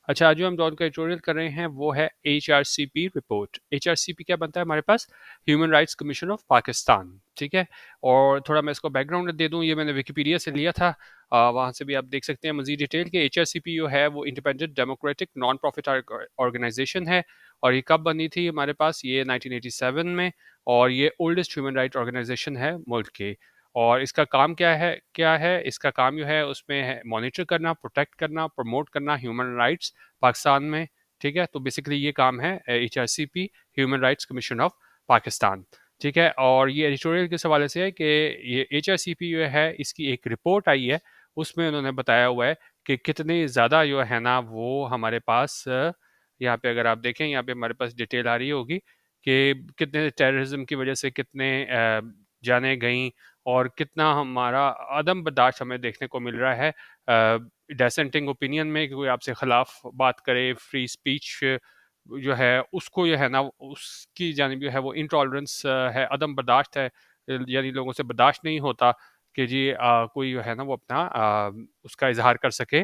अच्छा, आज जो हम डॉन का एडिटोरियल कर रहे हैं वो है एचआरसीपी रिपोर्ट। एचआरसीपी क्या बनता है हमारे पास? Human rights commission of Pakistan. ठीक है। और थोड़ा मैं इसको बैकग्राउंड दे दूं, ये मैंने विकिपीडिया से लिया था, वहाँ से भी आप देख सकते हैं मजीद डिटेल के। एचआरसीपी जो है वो independent democratic non profit organisation है। और ये कब बनी थी हमारे पास? ये 1987 में। और ये ओल्डेस्ट ह्यूमन राइट ऑर्गेनाइजेशन है मुल्क की। और इसका काम क्या है इसका काम जो है उसमें है मॉनिटर करना, प्रोटेक्ट करना, प्रमोट करना ह्यूमन राइट्स पाकिस्तान में। ठीक है। तो बेसिकली ये काम है HRCP, human rights commission of Pakistan. ठीक है। और ये एडिटोरियल किस हवाले से है कि ये एचआरसीपी जो है इसकी एक रिपोर्ट आई है, उसमें उन्होंने बताया हुआ है कि कितने ज़्यादा जो है ना वो हमारे पास यहाँ पे अगर आप देखें, यहाँ पे हमारे पास डिटेल आ रही होगी कि कितने टेररिज्म की वजह से कितने जाने गई, और कितना हमारा अदम बर्दाश्त हमें देखने को मिल रहा है डिसेंटिंग ओपिनियन में कि कोई आपसे खिलाफ बात करे, फ्री स्पीच जो है उसको जो है ना उसकी जानिब जो है वो इंटॉलरेंस है, अदम बर्दाश्त है। यानी लोगों से बर्दाश्त नहीं होता कि जी कोई जो है ना वो अपना उसका इजहार कर सके,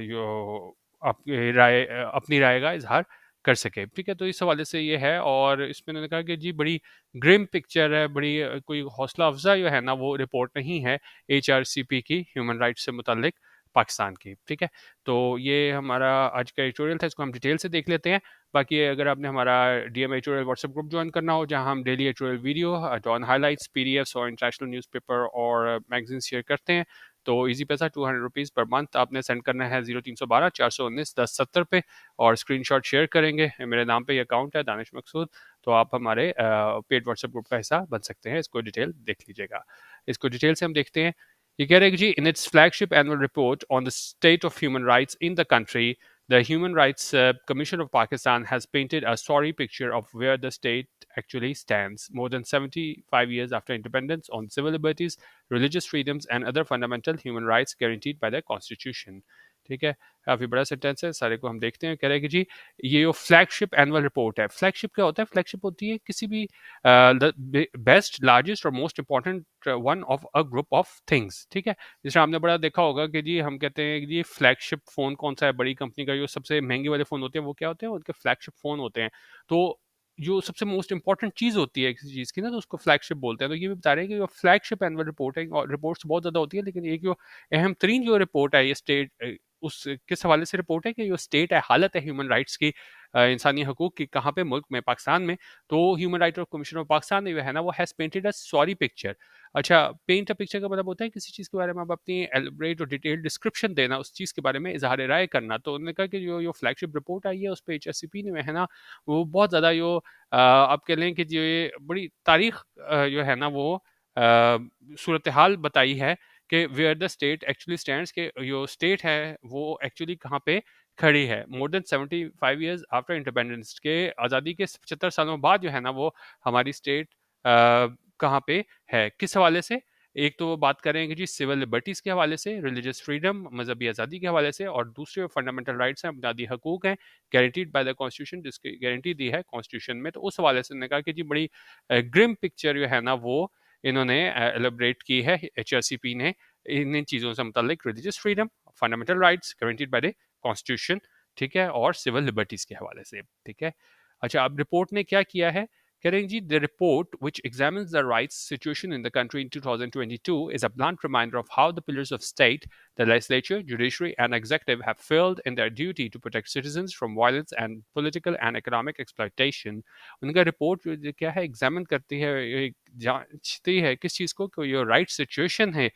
यो अपनी राय का इजहार कर सके। ठीक है। तो इस हवाले से ये है, और इसमें उन्होंने कहा कि जी बड़ी ग्रिम पिक्चर है, बड़ी कोई हौसला अफजा जो है ना वो रिपोर्ट नहीं है एचआरसीपी की ह्यूमन राइट्स से मुतालिक पाकिस्तान की। ठीक है। तो ये हमारा आज का एडिटोरियल था, इसको हम डिटेल से देख लेते हैं। बाकी अगर आपने हमारा DM editorial WhatsApp group join करना हो, जहां हम daily editorial video, Dawn highlights, PDFs और इंटरनेशनल न्यूज़पेपर और मैगजीन शेयर करते हैं, तो इजी पैसा ₹200 पर मंथ आपने सेंड करना है 0312 419 1070 पे, और स्क्रीनशॉट शेयर करेंगे। मेरे नाम पे ये अकाउंट है दानिश मकसूद। तो आप हमारे पेड व्हाट्सएप ग्रुप का हिस्सा बन सकते हैं। इसको डिटेल देख लीजिएगा। इसको डिटेल से हम देखते हैं। ये कह रहे हैं कि जी in its flagship annual report on the state of human rights in the country, the Human Rights Commission of Pakistan has painted a sorry picture of where the state actually stands more than 75 years after independence on civil liberties, religious freedoms, and other fundamental human rights guaranteed by the Constitution. ठीक है। काफ़ी बड़ा sentence है, सारे को हम देखते हैं। कह रहे हैं कि जी ये जो फ्लैगशिप एनुअल रिपोर्ट है, फ्लैगशिप क्या होता है? फ्लैगशिप होती है किसी भी बेस्ट, लार्जेस्ट और most important one of a group of things. ठीक है। जैसे आपने बड़ा देखा होगा कि जी हम कहते हैं कि जी फ्लैगशिप फ़ोन कौन सा है बड़ी कंपनी का, जो सबसे महंगे वाले फ़ोन होते हैं वो क्या होते हैं? उनके फ्लैगशिप फ़ोन होते हैं। तो जो सबसे मोस्ट इंपॉर्टेंट चीज़ होती है किसी चीज़ की ना, तो उसको फ्लैगशिप बोलते हैं। तो ये भी बता रहे हैं कि जो फ्लैगशिप एनुअल रिपोर्ट है, और रिपोर्ट्स बहुत ज़्यादा होती है, लेकिन एक जो अहम तरीन जो रिपोर्ट है ये स्टेट उस किस हवाले से रिपोर्ट है कि जो स्टेट है, हालत है ह्यूमन राइट्स की, इंसानी हकूक की, कहाँ पे? मुल्क में, पाकिस्तान में। तो human right commission of Pakistan ने जो है ना वो has painted a sorry picture. अच्छा, पेंट अ पिक्चर का मतलब होता है किसी चीज़ के बारे में आप अपनी एलबरेट और डिटेल्ड डिस्क्रिप्शन देना, उस चीज़ के बारे में इजहार राय करना। तो उन्होंने कहा कि जो फ्लैगशिप रिपोर्ट आई है उस पे एचएससीपी ने है ना वो बहुत ज़्यादा जो आप कह लें कि जो ये बड़ी तारीख जो है ना वो सूरत हाल बताई है कि where the state actually stands, के जो स्टेट है वो एक्चुअली कहाँ पे खड़ी है। More than 75 years after independence, के आज़ादी के 75 सालों बाद जो है ना वो हमारी स्टेट कहाँ पे है, किस हवाले से? एक तो वो बात करेंगे जी सिविल लिबर्टीज़ के हवाले से, रिलीजियस फ्रीडम, मजहबी आज़ादी के हवाले से, और दूसरे फंडामेंटल राइट्स हैं, बुनियादी हकूक हैं, गारंटीड बाय द कॉन्स्टिट्यूशन, जिसकी गारंटी दी है कॉन्स्टिट्यूशन में। तो उस हवाले से उन्होंने कहा कि जी बड़ी ग्रिम पिक्चर जो है ना वो इन्होंने एलिब्रेट की है एचआरसीपी ने इन चीज़ों से मुतालिक, religious freedom, fundamental rights guaranteed by the constitution. ठीक है। और सिविल लिबर्टीज़ के हवाले से। ठीक है। अच्छा, अब रिपोर्ट ने क्या किया है? Kerenji, the report, which examines the rights situation in the country in 2022, is a blunt reminder of how the pillars of state, the legislature, judiciary, and executive, have failed in their duty to protect citizens from violence and political and economic exploitation. उनका report क्या है? Examine करती है, जांचती है किस चीज़ को, कि ये राइट सिचुएशन है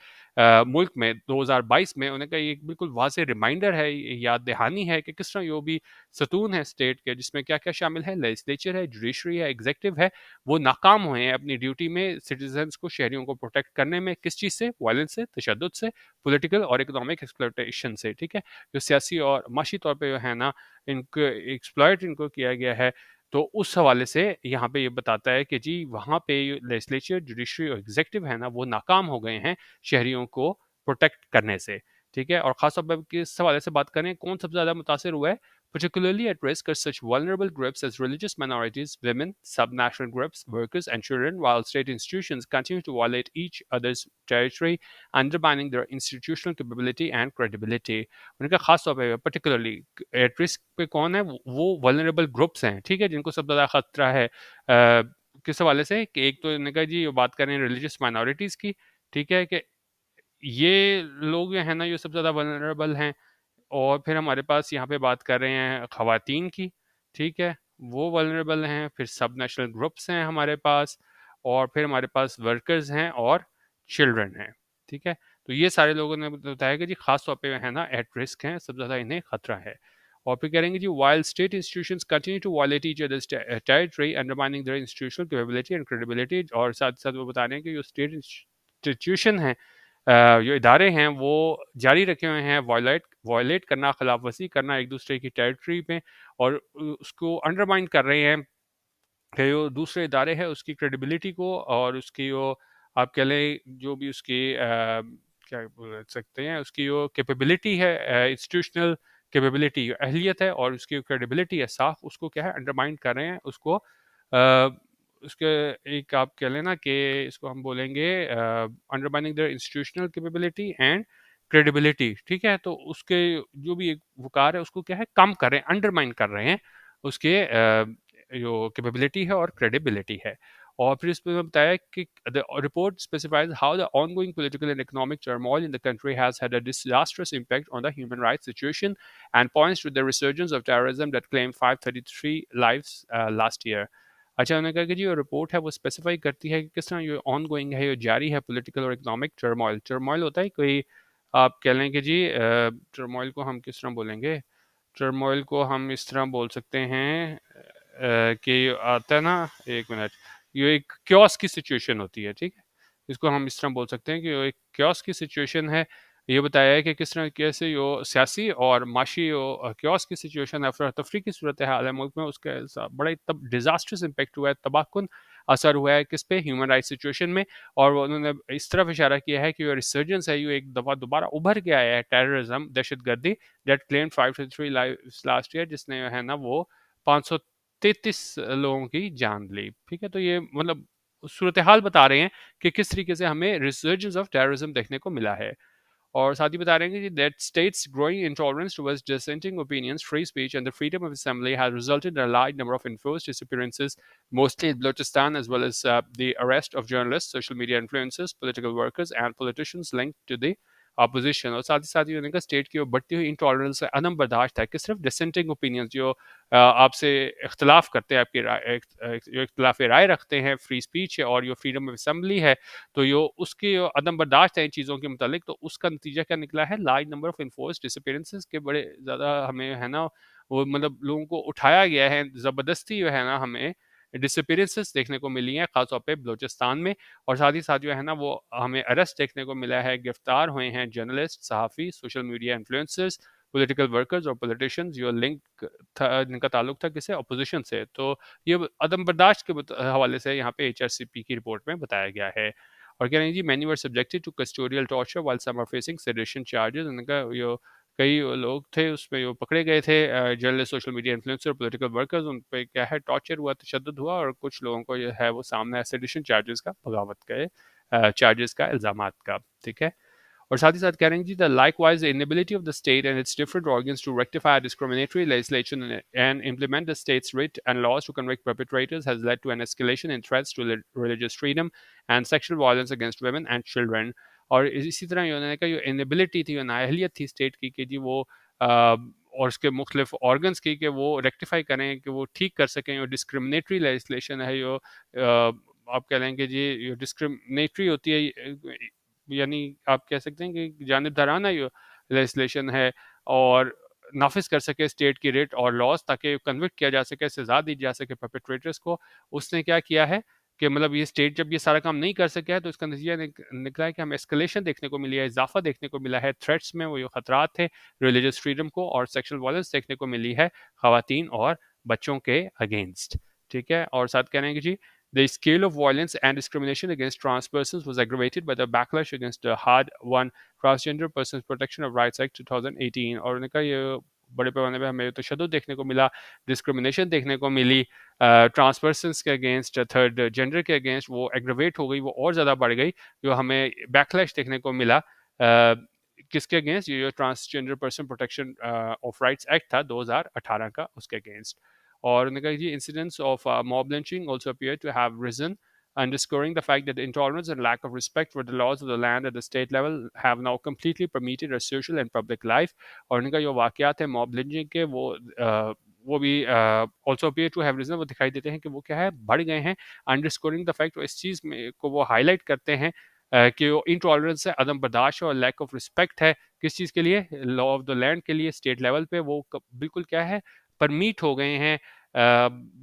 मुल्क में 2022 में। उन्होंने कहा ये एक बिल्कुल वाज़ेह रिमाइंडर है, याद दहानी है कि किस तरह जो भी सतून है स्टेट के, जिसमें क्या क्या शामिल है, लेजिस्लेचर है, जुडिशरी है, एग्जीक्यूटिव है, वो नाकाम हुए हैं अपनी ड्यूटी में सिटीजन्स को, शहरियों को प्रोटेक्ट करने में। किस चीज़ से? वायलेंस से, तशद्दुद से, पॉलिटिकल और इकोनॉमिक एक्सप्लॉयटेशन से। ठीक है। जो सियासी और माशी तौर पे जो है ना इनको एक्सप्लॉयट इनको किया गया है। तो उस हवाले से यहाँ पे ये बताता है कि जी वहाँ पे लेजिस्लेचर, जुडिशरी और एग्जीक्यूटिव है ना वो नाकाम हो गए हैं शहरियों को प्रोटेक्ट करने से। ठीक है। और ख़ास तौर पर किस हवाले से बात करें, कौन सबसे ज़्यादा मुतासिर हुआ है? Particularly at risk are such vulnerable groups as religious minorities, women, subnational groups, workers, and children, while state institutions continue to violate each other's territory, undermining their institutional capability and credibility. उनका खास तौर पे particularly at risk पे कौन है वो vulnerable groups हैं, ठीक है, जिनको सबसे ज़्यादा खतरा है किस हवाले से कि एक तो इन्होंने कहा जी बात करें रिलीजियस माइनॉरिटीज़ की, ठीक है, कि ये लोग जो है ना ये सबसे ज़्यादा वनरेबल हैं और फिर हमारे पास यहाँ पे बात कर रहे हैं ख़वातीन की, ठीक है? वो वल्नरेबल हैं, फिर सब नेशनल ग्रुप्स हैं हमारे पास और फिर हमारे पास वर्कर्स हैं और चिल्ड्रन हैं, ठीक है? तो ये सारे लोगों ने बताया कि जी ख़ास तौर पे है ना एट रिस्क हैं, सबसे ज़्यादा इन्हें खतरा है। और फिर कह रहे हैं कि जी while state institutions continue to violate each others territory undermining their institutional capability and credibility और साथ-साथ वो बता रहे हैं कि जो स्टेट इंस्टीट्यूशन हैं जो इदारे हैं वो जारी रखे हुए हैं वायलेट वायलेट करना खिलाफ वर्जी करना एक दूसरे की टेरिटरी में और उसको अंडरमाइन कर रहे हैं कि जो दूसरे इदारे हैं उसकी क्रेडिबिलिटी को और उसकी जो आप कह लें जो भी उसकी क्या बोल सकते हैं उसकी जो कैपेबिलिटी है इंस्टीट्यूशनल कैपेबिलिटी अहलियत है और उसकी क्रेडिबिलिटी है साफ उसको क्या है अंडरमाइन कर रहे हैं उसको उसके एक आप कह लें ना कि इसको हम बोलेंगे undermining their institutional capability and credibility ठीक है तो उसके जो भी एक वकार है उसको क्या है कम कर रहे हैं अंडरमाइन कर रहे हैं उसके जो कैपेबिलिटी है और क्रेडिबिलिटी है और फिर इसमें बताया कि the report specifies how the ongoing political and economic turmoil in the country has had a disastrous impact on the human rights situation and points to the resurgence of terrorism that claimed 533 lives last year. अच्छा उन्होंने कहा कि जी ये report है वो specify करती है कि किस तरह ये ऑन गोइंग है ये जारी है पॉलिटिकल और इकोनॉमिक टर्मोइल टर्मोइल होता है कोई आप कह लें कि जी टर्मोइल को हम किस तरह बोलेंगे टर्मोइल को हम इस तरह बोल सकते हैं कि आता है ना एक मिनट ये एक क्योस की सिचुएशन होती है ठीक है इसको हम इस तरह बोल सकते हैं कि ये एक क्योस की सिचुएशन है ये बताया है कि किस तरह कैसे यो सियासी और माशी यो क्योस की सिचुएशन अफरा तफरी की सूरत हाल है मुल्क में उसका बड़ा तब डिजास्टर्स इम्पेक्ट हुआ है तबाहकुन असर हुआ है किस पे ह्यूमन राइट सिचुएशन में और उन्होंने इस तरफ इशारा किया है कि ये रिसर्जेंस है ये एक दफ़ा दोबारा उभर के आया है टेररिज्म दहशत गर्दी that claim 533 lives last year जिसने है ना वो 533 लोगों की जान ली ठीक है तो ये मतलब सूरत हाल बता रहे हैं कि किस तरीके से हमें रिसर्जेंस ऑफ टेररिज्म देखने को मिला है और साथ ही बता रहे हैं कि that states growing intolerance towards dissenting opinions, free speech, and the freedom of assembly has resulted in a large number of enforced disappearances, mostly in Balochistan, as well as the arrest of journalists, social media influencers, political workers, and politicians linked to the opposition और साथ ही उन्होंने कहा state की बढ़ती हुई intolerance अदम बर्दाश्त है कि सिर्फ डिसेंटिंग ओपिनियंस जो आपसे इख्तलाफ करते हैं आपकी राय जो इख्तलाफ राय रखते हैं फ्री स्पीच है और जो फ्रीडम ऑफ असम्बली है तो यो उसकी अदम बर्दाश्त है इन चीज़ों के मुतालिक तो उसका नतीजा क्या निकला है large number of enforce disappearances के बड़े ज़्यादा हमें है ना वो मतलब लोगों को उठाया गया है ज़बरदस्ती जो है ना हमें डिसअपीयरेंसेस देखने को मिली हैं खासतौर पे बलोचिस्तान में और साथ जो है ना वो हमें अरेस्ट देखने को मिला है गिरफ्तार हुए हैं जर्नलिस्ट सहाफ़ी social media influencers political workers और पॉलिटिशियंस जो लिंक था जिनका ताल्लुक था किसी अपोजिशन से तो ये अदम बर्दाश्त के हवाले से यहाँ पे HRCP की रिपोर्ट में बताया गया है और कह रहे हैं जी many were subjected to custodial torture while some are facing sedition charges उनका यो कई लोग थे उसमें जो पकड़े गए थे journalist social media influencer political workers उन पे क्या है टॉर्चर हुआ तशद्दुद हुआ और कुछ लोगों को जो है वो सामने सेडिशन चार्जेस का बगावत के चार्जेस का इल्ज़ामात का ठीक है और साथ ही साथ कह रहे हैं जी the likewise the inability of the state and its different organs to rectify discriminatory legislation and implement the state's writ and laws to convict perpetrators has led to an escalation in threats to religious freedom and sexual violence against women and children और इसी तरह उन्होंने कहा जो inability थी नाअहलियत थी state की कि जी वो और उसके मुख्तलिफ ऑर्गन्स की कि वो रेक्टिफाई करें कि वो ठीक कर सकें जो डिस्क्रिमिनेटरी लेजिस्लेशन है जो आप कह लेंगे जी जो डिस्क्रिमिनेटरी होती है यानी आप कह सकते हैं कि जानिबदाराना ये लेजिस्लेशन है और नाफिज कर सके स्टेट की रेट और लॉज ताकि कन्विक्ट किया जा सके सजा दी जा सके परपेट्रेटर्स को उसने क्या किया है कि मतलब ये स्टेट जब ये सारा काम नहीं कर सके है तो इसका नतीजा निकला है कि हमें एस्केलेशन देखने को मिली है इजाफा देखने को मिला है थ्रेट्स में वो जो खतरात थे रिलीजियस फ्रीडम को और सेक्शुअल वायलेंस देखने को मिली है खवातीन और बच्चों के अगेंस्ट ठीक है और साथ कह रहे हैं कि जी the scale of violence and discrimination against trans persons was aggravated by the backlash against the hard-won Transgender Persons Protection of Rights Act 2018 और उन्होंने कहा ये बड़े पैमाने पे हमें तशद्दुद देखने को मिला, डिस्क्रिमिनेशन देखने को मिली, ट्रांस पर्सन्स के अगेंस्ट, थर्ड जेंडर के अगेंस्ट वो एग्रवेट हो गई, वो और ज़्यादा बढ़ गई, जो हमें बैकलैश देखने को मिला। किसके अगेंस्ट? ये जो transgender person protection of rights act था 2018 का, उसके अगेंस्ट। और उन्होंने कहा जी incidents of mob lynching also appear to have risen, underscoring the fact that intolerance and lack of respect for the laws of the land at the state level have now completely permeated our social and public life। और उनका जो वाकयात है mob lynching के, वो भी also appear to have reason, वो दिखाई देते हैं कि वो क्या है, बढ़ गए हैं। अंडरस्कोरिंग द फैक्ट, इस चीज़ में को वो हाईलाइट करते हैं कि वो इंटॉलरेंस है, अदम बर्दाश्त और लैक ऑफ रिस्पेक्ट है, किस चीज़ के लिए? लॉ ऑफ द लैंड के लिए, स्टेट लेवल पे वो बिल्कुल क्या है, परमीट हो गए हैं।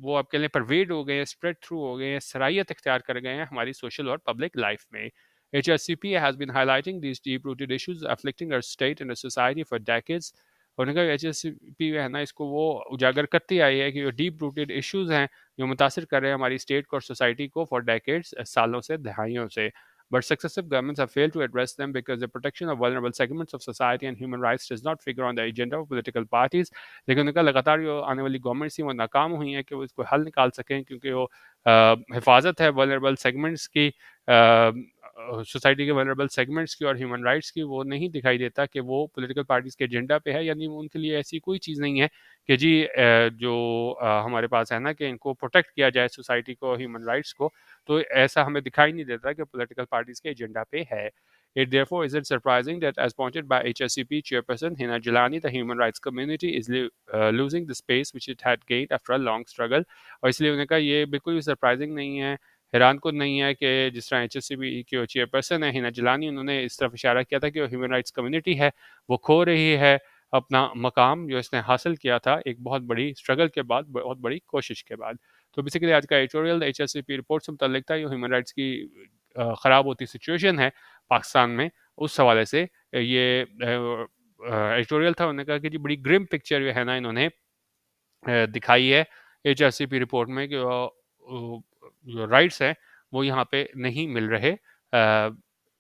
वो आप कह लें परवेड हो गए हैं, स्प्रेड थ्रू हो गए हैं, सरायत इख्तियार कर गए हैं हमारी सोशल और पब्लिक लाइफ में। HSCP has been highlighting these deep-rooted issues afflicting our state and our society for decades। उन्होंने कहा HSCP है ना, इसको वो उजागर करती आई है कि जो डीप रूटेड इश्यूज हैं, जो मुतासर कर रहे हैं हमारी स्टेट को और सोसाइटी को फॉर डेकेड्स, सालों से, दहाइयों से। But successive governments have failed to address them because the protection of vulnerable segments of society and human rights does not figure on the agenda of political parties। लेकिन उनका लगातार जो आने वाली गवर्नमेंट्स थी वो नाकाम हुई हैं कि वो इसको हल निकाल सकें, क्योंकि वो हिफाजत है वल्नरेबल सेगमेंट्स की, सोसाइटी के वल्नरेबल सेगमेंट्स की और ह्यूमन राइट्स की, वो नहीं दिखाई देता कि वो पॉलिटिकल पार्टीज़ के एजेंडा पे है। यानी उनके लिए ऐसी कोई चीज़ नहीं है कि जी जो हमारे पास है ना कि इनको प्रोटेक्ट किया जाए सोसाइटी को, ह्यूमन राइट्स को, तो ऐसा हमें दिखाई नहीं देता कि पॉलिटिकल पार्टीज़ के एजेंडा पे है। It therefore isn't surprising that, as pointed by HSCP chairperson Hina Jilani, the human rights community is losing the space which it had gained after a long struggle। और इसलिए उन्होंने कहा ये बिल्कुल भी सरप्राइजिंग नहीं है, हैरान कुन नहीं है कि जिस तरह HSCP की चेयरपर्सन है हिना जिलानी, उन्होंने इस तरफ इशारा किया था कि वो ह्यूमन राइट्स कम्युनिटी है, वो खो रही है अपना मकाम जो इसने हासिल किया था एक बहुत बड़ी स्ट्रगल के बाद, बहुत बड़ी कोशिश के बाद। तो बेसिकली आज का एडिटोरियल HSCP रिपोर्ट से मुतल्लिक था, ये ह्यूमन राइट्स की ख़राब होती सिचुएशन है पाकिस्तान में, उस हवाले से ये एडिटोरियल था। उन्होंने कहा कि जी बड़ी ग्रिम पिक्चर जो है ना इन्होंने दिखाई है HRCP रिपोर्ट में कि जो राइट्स हैं वो यहाँ पे नहीं मिल रहे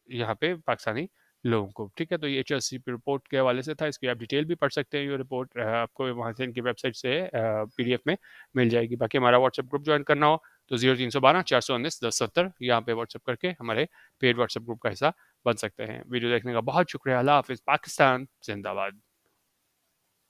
यहाँ पे पाकिस्तानी लोगों को। ठीक है, तो ये HRCP रिपोर्ट के हवाले से था, इसकी आप डिटेल भी पढ़ सकते हैं। ये रिपोर्ट आपको वहाँ से इनकी वेबसाइट से PDF में मिल जाएगी। बाकी हमारा व्हाट्सएप ग्रुप ज्वाइन करना हो तो 0312 419 1070 यहाँ पे व्हाट्सएप करके हमारे पेड व्हाट्सएप ग्रुप का हिस्सा बन सकते हैं। वीडियो देखने का बहुत शुक्रिया। अल्लाह हाफिज़। पाकिस्तान जिंदाबाद।